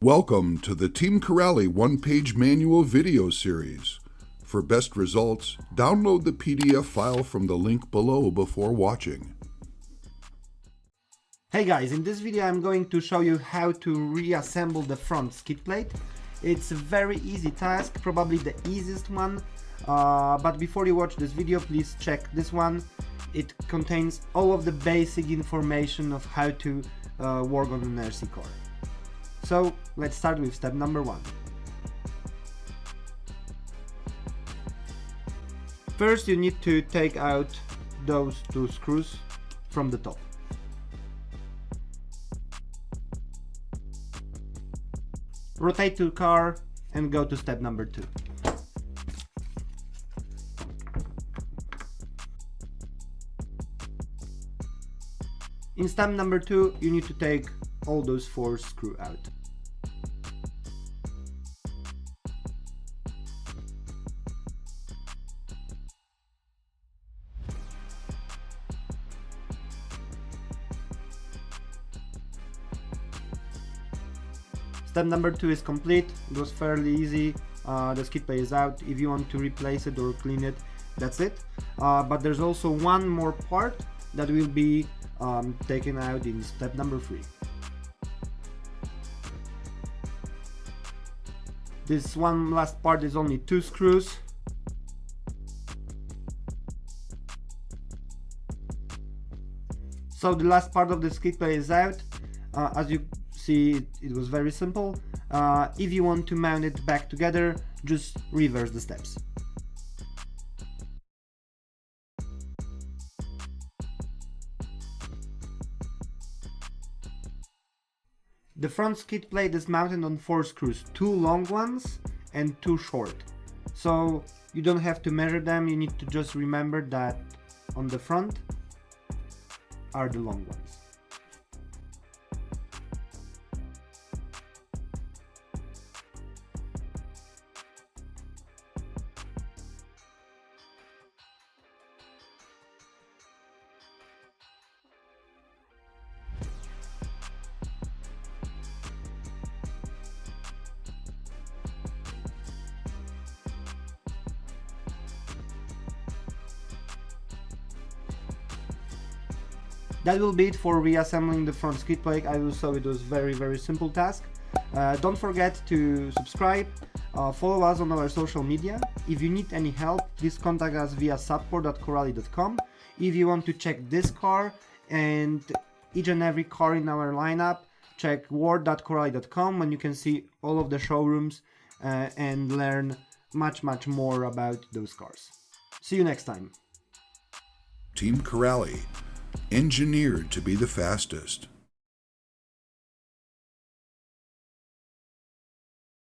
Welcome to the Team Corrali one-page manual video series. For best results, download the PDF file from the link below before watching. Hey guys, in this video I'm going to show you how to reassemble the front skid plate. It's a very easy task, probably the easiest one, but before you watch this video, please check this one. It contains all of the basic information of how to work on an RC car. So let's start with step number 1. First you need to take out those two screws from the top. Rotate the car and go to step number 2. In step number 2, you need to take all those 4 screws out. Step number 2 is complete. It was fairly easy. The skid plate is out. If you want to replace it or clean it, that's it. But there's also one more part that will be taken out in step number 3. This one last part is only 2 screws. So the last part of the skid plate is out. As you see, it was very simple. If you want to mount it back together, just reverse the steps. The front skid plate is mounted on 4 screws, 2 long ones and 2 short. So you don't have to measure them, you need to just remember that on the front are the long ones. That will be it for reassembling the front skid plate. I will show it was very simple task. Don't forget to subscribe, follow us on our social media. If you need any help, please contact us via support@corrali.com. If you want to check this car and each and every car in our lineup, check ward.corrali.com, when you can see all of the showrooms and learn much more about those cars. See you next time. Team Corrali, engineered to be the fastest.